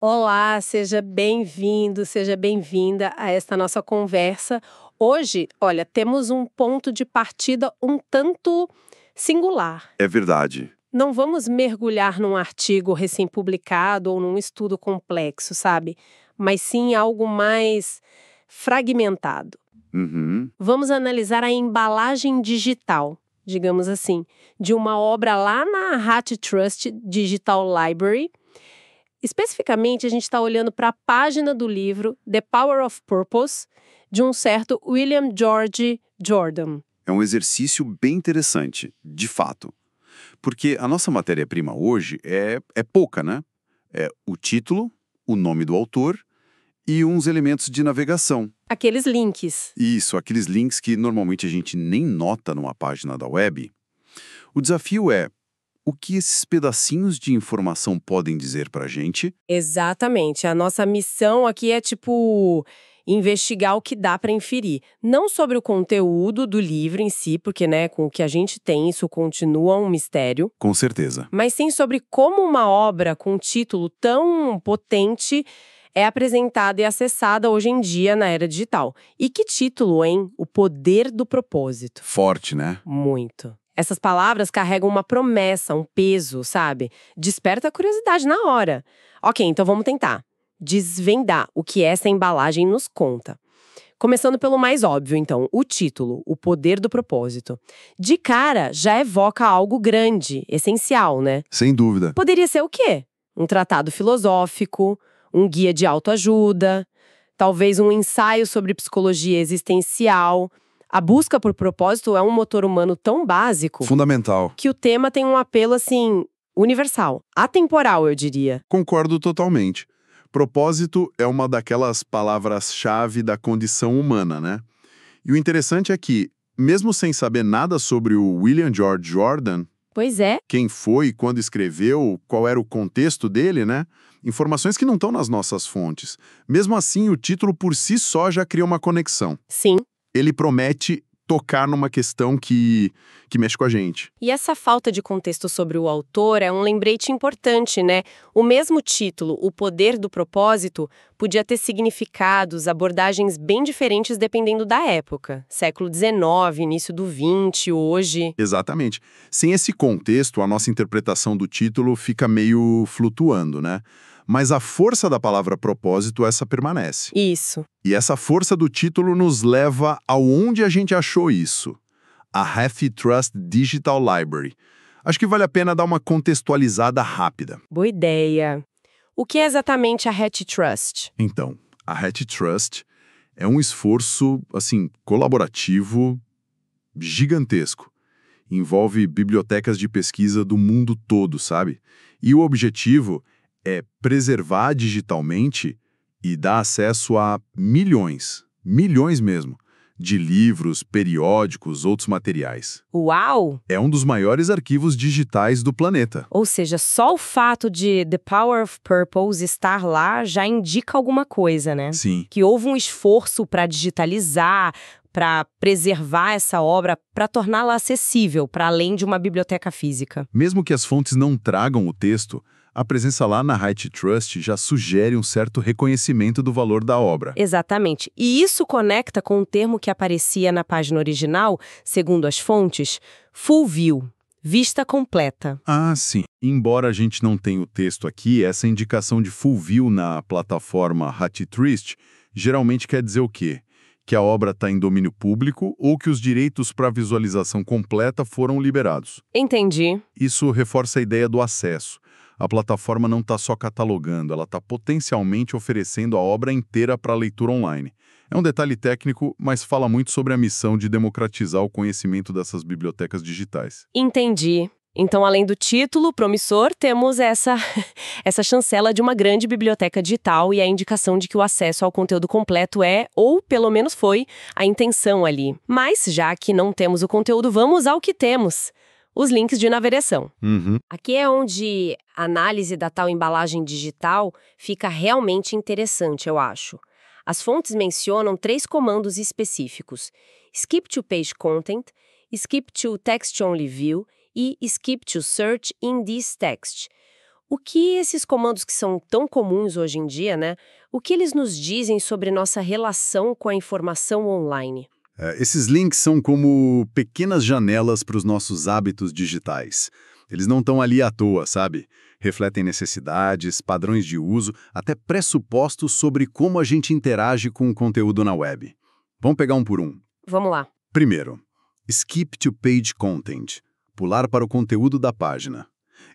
Olá, seja bem-vindo, seja bem-vinda a esta nossa conversa. Hoje, olha, temos um ponto de partida um tanto singular. É verdade. Não vamos mergulhar num artigo recém-publicado ou num estudo complexo, sabe? Mas sim algo mais fragmentado. Uhum. Vamos analisar a embalagem digital, digamos assim, de uma obra lá na HatTrust Digital Library. Especificamente, a gente está olhando para a página do livro The Power of Purpose, de um certo William George Jordan. É um exercício bem interessante, de fato. Porque a nossa matéria-prima hoje é pouca, né? É o título, o nome do autor e uns elementos de navegação. Aqueles links. Isso, aqueles links que normalmente a gente nem nota numa página da web. O desafio é o que esses pedacinhos de informação podem dizer pra gente. Exatamente. A nossa missão aqui é, investigar o que dá para inferir. Não sobre o conteúdo do livro em si, porque, né, com o que a gente tem, isso continua um mistério. Com certeza. Mas sim sobre como uma obra com um título tão potente é apresentada e acessada hoje em dia na era digital. E que título, hein? O Poder do Propósito. Forte, né? Muito. Essas palavras carregam uma promessa, um peso, sabe? Desperta a curiosidade na hora. Ok, então vamos tentar desvendar o que essa embalagem nos conta. Começando pelo mais óbvio, então, o título, O Poder do Propósito. De cara, já evoca algo grande, essencial, né? Sem dúvida. Poderia ser o quê? Um tratado filosófico, um guia de autoajuda, talvez um ensaio sobre psicologia existencial. A busca por propósito é um motor humano tão básico Fundamental. que o tema tem um apelo, universal, atemporal, eu diria. Concordo totalmente. Propósito é uma daquelas palavras-chave da condição humana, né? E o interessante é que, mesmo sem saber nada sobre o William George Jordan, Pois é. quem foi, quando escreveu, qual era o contexto dele, né? Informações que não estão nas nossas fontes. Mesmo assim, o título por si só já cria uma conexão. Sim. Ele promete tocar numa questão que mexe com a gente. E essa falta de contexto sobre o autor é um lembrete importante, né? O mesmo título, O Poder do Propósito, podia ter significados, abordagens bem diferentes dependendo da época. Século XIX, início do XX, hoje. Exatamente. Sem esse contexto, a nossa interpretação do título fica meio flutuando, né? Mas a força da palavra propósito, essa permanece. Isso. E essa força do título nos leva aonde a gente achou isso. A HatTrust Digital Library. Acho que vale a pena dar uma contextualizada rápida. Boa ideia. O que é exatamente a HatTrust? Então, a HatTrust é um esforço, colaborativo gigantesco. Envolve bibliotecas de pesquisa do mundo todo, sabe? E o objetivo é preservar digitalmente e dar acesso a milhões mesmo, de livros, periódicos, outros materiais. Uau! É um dos maiores arquivos digitais do planeta. Ou seja, só o fato de The Power of Purpose estar lá já indica alguma coisa, né? Sim. Que houve um esforço para digitalizar, para preservar essa obra, para torná-la acessível, para além de uma biblioteca física. Mesmo que as fontes não tragam o texto, a presença lá na HatTrust já sugere um certo reconhecimento do valor da obra. Exatamente. E isso conecta com um termo que aparecia na página original, segundo as fontes, full view, vista completa. Ah, sim. Embora a gente não tenha o texto aqui, essa indicação de full view na plataforma HatTrust geralmente quer dizer o quê? Que a obra está em domínio público ou que os direitos para visualização completa foram liberados. Entendi. Isso reforça a ideia do acesso. A plataforma não está só catalogando, ela está potencialmente oferecendo a obra inteira para leitura online. É um detalhe técnico, mas fala muito sobre a missão de democratizar o conhecimento dessas bibliotecas digitais. Entendi. Então, além do título promissor, temos essa chancela de uma grande biblioteca digital e a indicação de que o acesso ao conteúdo completo é, ou pelo menos foi, a intenção ali. Mas, já que não temos o conteúdo, vamos ao que temos. Os links de navegação. Aqui é onde a análise da tal embalagem digital fica realmente interessante, eu acho. As fontes mencionam 3 comandos específicos: Skip to Page Content, Skip to Text Only View e Skip to Search in this Text. O que esses comandos que são tão comuns hoje em dia, né? O que eles nos dizem sobre nossa relação com a informação online? Esses links são como pequenas janelas para os nossos hábitos digitais. Eles não estão ali à toa, sabe? Refletem necessidades, padrões de uso, até pressupostos sobre como a gente interage com o conteúdo na web. Vamos pegar um por um. Vamos lá. Primeiro, skip to page content, pular para o conteúdo da página.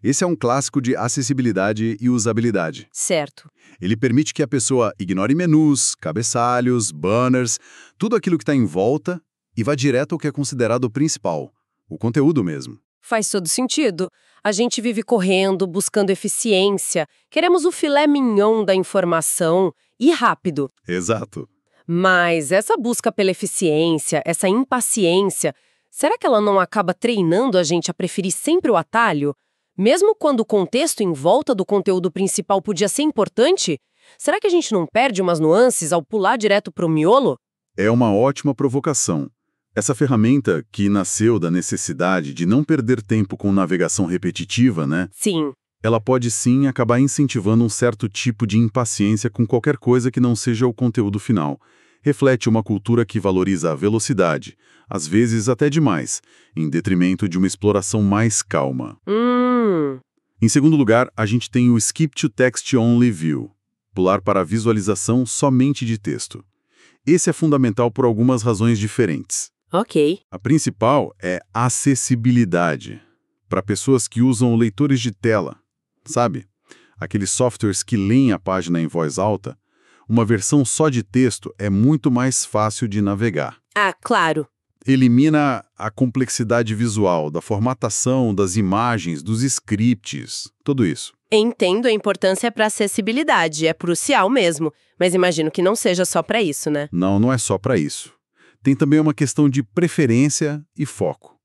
Esse é um clássico de acessibilidade e usabilidade. Certo. Ele permite que a pessoa ignore menus, cabeçalhos, banners, tudo aquilo que está em volta e vá direto ao que é considerado o principal, o conteúdo mesmo. Faz todo sentido. A gente vive correndo, buscando eficiência, queremos o filé mignon da informação e rápido. Exato. Mas essa busca pela eficiência, essa impaciência, será que ela não acaba treinando a gente a preferir sempre o atalho? Mesmo quando o contexto em volta do conteúdo principal podia ser importante? Será que a gente não perde umas nuances ao pular direto para o miolo? É uma ótima provocação. Essa ferramenta que nasceu da necessidade de não perder tempo com navegação repetitiva, né? Sim. Ela pode sim acabar incentivando um certo tipo de impaciência com qualquer coisa que não seja o conteúdo final. Reflete uma cultura que valoriza a velocidade, às vezes até demais, em detrimento de uma exploração mais calma. Em segundo lugar, a gente tem o Skip to Text Only View, pular para a visualização somente de texto. Esse é fundamental por algumas razões diferentes. Ok. A principal é acessibilidade, para pessoas que usam leitores de tela, sabe? Aqueles softwares que leem a página em voz alta. Uma versão só de texto é muito mais fácil de navegar. Ah, claro. Elimina a complexidade visual, da formatação, das imagens, dos scripts, tudo isso. Entendo a importância para acessibilidade, é crucial mesmo, mas imagino que não seja só para isso, né? Não, não é só para isso. Tem também uma questão de preferência e foco.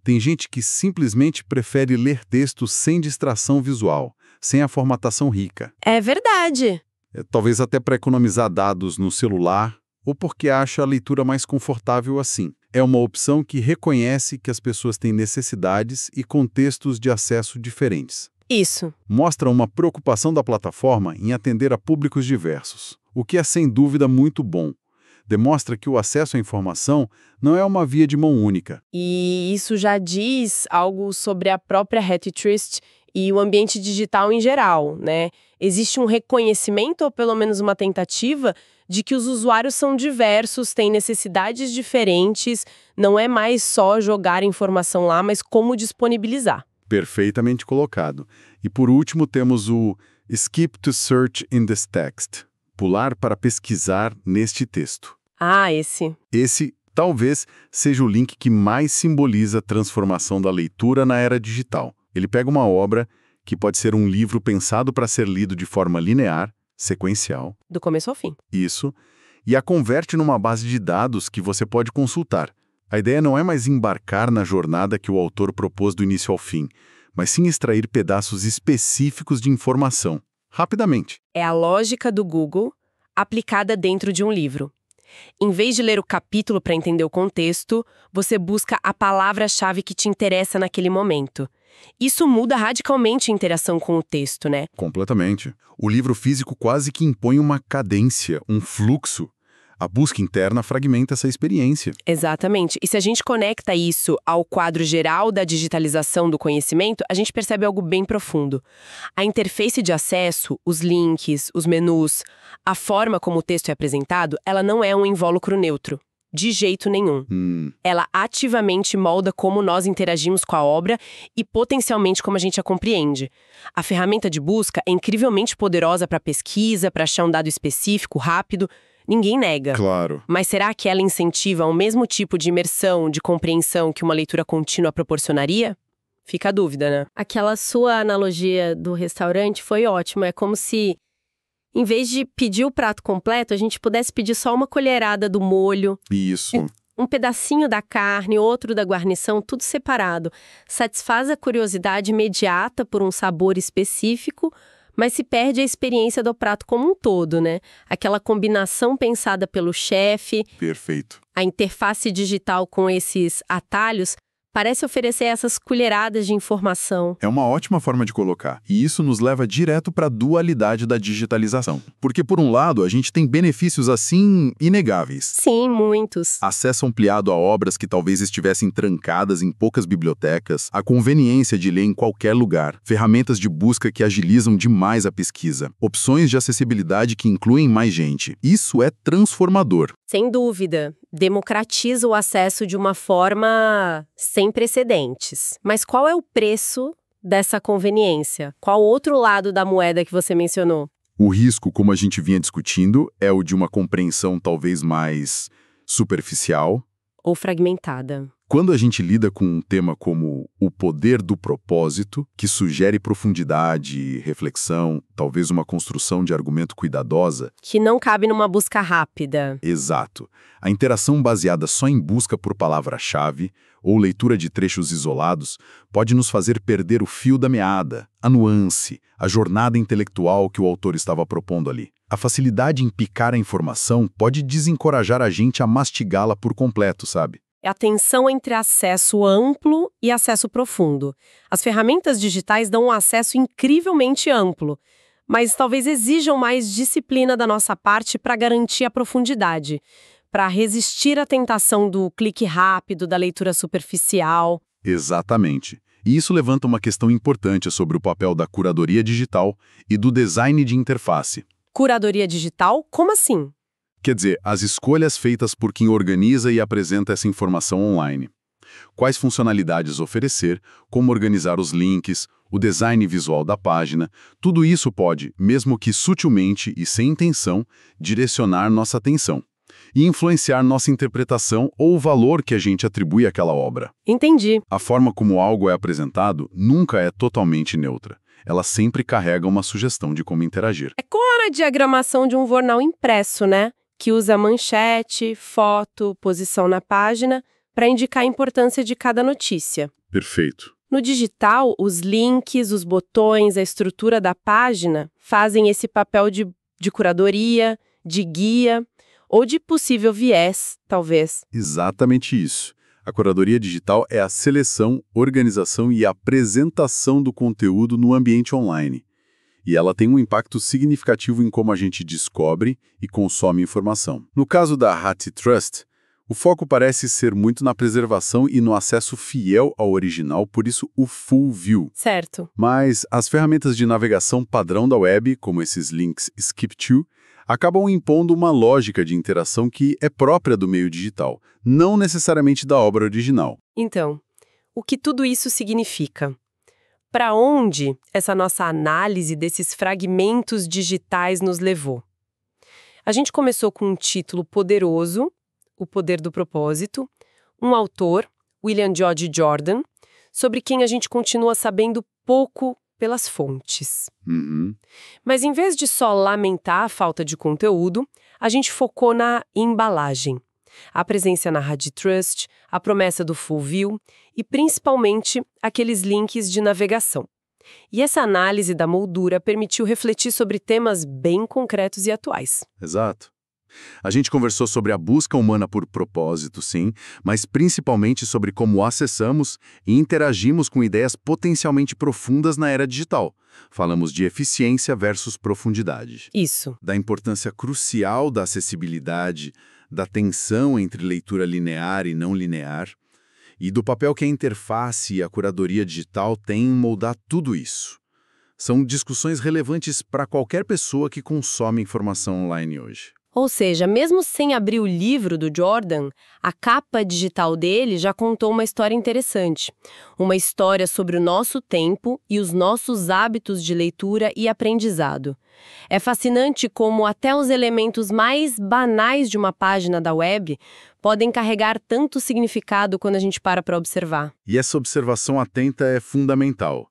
Tem gente que simplesmente prefere ler texto sem distração visual, sem a formatação rica. É verdade. Talvez até para economizar dados no celular ou porque acha a leitura mais confortável assim. É uma opção que reconhece que as pessoas têm necessidades e contextos de acesso diferentes. Isso. Mostra uma preocupação da plataforma em atender a públicos diversos, o que é sem dúvida muito bom. Demonstra que o acesso à informação não é uma via de mão única. E isso já diz algo sobre a própria HatTrust e o ambiente digital em geral, né? Existe um reconhecimento, ou pelo menos uma tentativa, de que os usuários são diversos, têm necessidades diferentes, não é mais só jogar informação lá, mas como disponibilizar. Perfeitamente colocado. E por último temos o Skip to Search in this text, pular para pesquisar neste texto. Ah, esse. Esse talvez seja o link que mais simboliza a transformação da leitura na era digital. Ele pega uma obra que pode ser um livro pensado para ser lido de forma linear, sequencial. Do começo ao fim. Isso. E a converte numa base de dados que você pode consultar. A ideia não é mais embarcar na jornada que o autor propôs do início ao fim, mas sim extrair pedaços específicos de informação, rapidamente. É a lógica do Google aplicada dentro de um livro. Em vez de ler o capítulo para entender o contexto, você busca a palavra-chave que te interessa naquele momento. Isso muda radicalmente a interação com o texto, né? Completamente. O livro físico quase que impõe uma cadência, um fluxo. A busca interna fragmenta essa experiência. Exatamente. E se a gente conecta isso ao quadro geral da digitalização do conhecimento, a gente percebe algo bem profundo. A interface de acesso, os links, os menus, a forma como o texto é apresentado, ela não é um invólucro neutro. De jeito nenhum. Ela ativamente molda como nós interagimos com a obra e potencialmente como a gente a compreende. A ferramenta de busca é incrivelmente poderosa para pesquisa, para achar um dado específico, rápido. Ninguém nega. Claro. Mas será que ela incentiva o mesmo tipo de imersão, de compreensão que uma leitura contínua proporcionaria? Fica a dúvida, né? Aquela sua analogia do restaurante foi ótima. É como se, em vez de pedir o prato completo, a gente pudesse pedir só uma colherada do molho. Isso. Um pedacinho da carne, outro da guarnição, tudo separado. Satisfaz a curiosidade imediata por um sabor específico, mas se perde a experiência do prato como um todo, né? Aquela combinação pensada pelo chefe. Perfeito. A interface digital com esses atalhos Parece oferecer essas colheradas de informação. É uma ótima forma de colocar, e isso nos leva direto para a dualidade da digitalização. Porque, por um lado, a gente tem benefícios assim inegáveis. Sim, muitos. Acesso ampliado a obras que talvez estivessem trancadas em poucas bibliotecas, a conveniência de ler em qualquer lugar, ferramentas de busca que agilizam demais a pesquisa, opções de acessibilidade que incluem mais gente. Isso é transformador. Sem dúvida, democratiza o acesso de uma forma sem precedentes. Mas qual é o preço dessa conveniência? Qual outro lado da moeda que você mencionou? O risco, como a gente vinha discutindo, é o de uma compreensão talvez mais superficial. Ou fragmentada. Quando a gente lida com um tema como o poder do propósito, que sugere profundidade, reflexão, talvez uma construção de argumento cuidadosa. Que não cabe numa busca rápida. Exato. A interação baseada só em busca por palavra-chave ou leitura de trechos isolados pode nos fazer perder o fio da meada, a nuance, a jornada intelectual que o autor estava propondo ali. A facilidade em picar a informação pode desencorajar a gente a mastigá-la por completo, sabe? É a tensão entre acesso amplo e acesso profundo. As ferramentas digitais dão um acesso incrivelmente amplo, mas talvez exijam mais disciplina da nossa parte para garantir a profundidade, para resistir à tentação do clique rápido, da leitura superficial. Exatamente. E isso levanta uma questão importante sobre o papel da curadoria digital e do design de interface. Curadoria digital? Como assim? Quer dizer, as escolhas feitas por quem organiza e apresenta essa informação online. Quais funcionalidades oferecer, como organizar os links, o design visual da página, tudo isso pode, mesmo que sutilmente e sem intenção, direcionar nossa atenção e influenciar nossa interpretação ou o valor que a gente atribui àquela obra. Entendi. A forma como algo é apresentado nunca é totalmente neutra. Ela sempre carrega uma sugestão de como interagir. É como a diagramação de um jornal impresso, né? Que usa manchete, foto, posição na página para indicar a importância de cada notícia. Perfeito. No digital, os links, os botões, a estrutura da página fazem esse papel de curadoria, de guia ou de possível viés, talvez. Exatamente isso. A curadoria digital é a seleção, organização e apresentação do conteúdo no ambiente online. E ela tem um impacto significativo em como a gente descobre e consome informação. No caso da HatTrust, o foco parece ser muito na preservação e no acesso fiel ao original, por isso o Full View. Certo. Mas as ferramentas de navegação padrão da web, como esses links Skip To, acabam impondo uma lógica de interação que é própria do meio digital, não necessariamente da obra original. Então, o que tudo isso significa? Para onde essa nossa análise desses fragmentos digitais nos levou? A gente começou com um título poderoso, O Poder do Propósito, um autor, William George Jordan, sobre quem a gente continua sabendo pouco pelas fontes. Mas em vez de só lamentar a falta de conteúdo, a gente focou na embalagem. A presença na HatTrust, a promessa do Full View e, principalmente, aqueles links de navegação. E essa análise da moldura permitiu refletir sobre temas bem concretos e atuais. Exato. A gente conversou sobre a busca humana por propósito, sim, mas principalmente sobre como acessamos e interagimos com ideias potencialmente profundas na era digital. Falamos de eficiência versus profundidade. Isso. Da importância crucial da acessibilidade, da tensão entre leitura linear e não linear, e do papel que a interface e a curadoria digital têm em moldar tudo isso. São discussões relevantes para qualquer pessoa que consome informação online hoje. Ou seja, mesmo sem abrir o livro do Jordan, a capa digital dele já contou uma história interessante. Uma história sobre o nosso tempo e os nossos hábitos de leitura e aprendizado. É fascinante como até os elementos mais banais de uma página da web podem carregar tanto significado quando a gente para observar. E essa observação atenta é fundamental.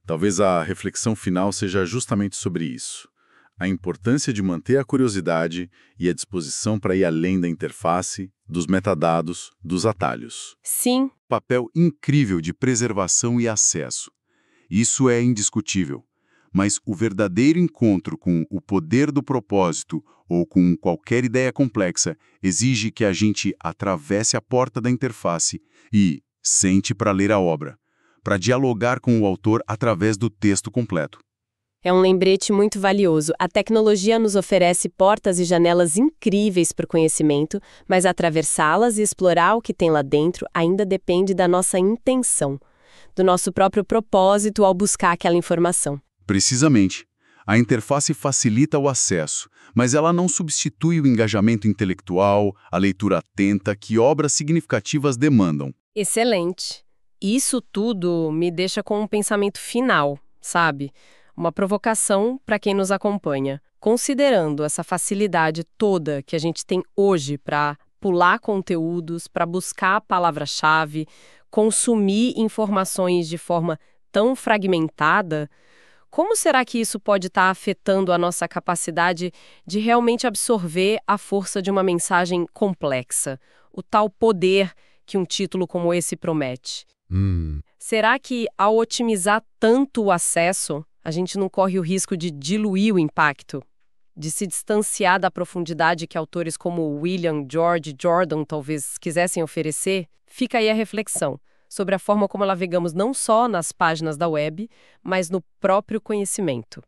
Talvez a reflexão final seja justamente sobre isso. A importância de manter a curiosidade e a disposição para ir além da interface, dos metadados, dos atalhos. Sim. Papel incrível de preservação e acesso. Isso é indiscutível. Mas o verdadeiro encontro com o poder do propósito ou com qualquer ideia complexa exige que a gente atravesse a porta da interface e, Sente para ler a obra, para dialogar com o autor através do texto completo. É um lembrete muito valioso. A tecnologia nos oferece portas e janelas incríveis para o conhecimento, mas atravessá-las e explorar o que tem lá dentro ainda depende da nossa intenção, do nosso próprio propósito ao buscar aquela informação. Precisamente. A interface facilita o acesso, mas ela não substitui o engajamento intelectual, a leitura atenta que obras significativas demandam. Excelente. Isso tudo me deixa com um pensamento final, sabe? Uma provocação para quem nos acompanha. Considerando essa facilidade toda que a gente tem hoje para pular conteúdos, para buscar a palavra-chave, consumir informações de forma tão fragmentada, como será que isso pode estar afetando a nossa capacidade de realmente absorver a força de uma mensagem complexa? O tal poder que um título como esse promete. Será que, ao otimizar tanto o acesso, a gente não corre o risco de diluir o impacto? De se distanciar da profundidade que autores como William George Jordan talvez quisessem oferecer? Fica aí a reflexão sobre a forma como navegamos não só nas páginas da web, mas no próprio conhecimento.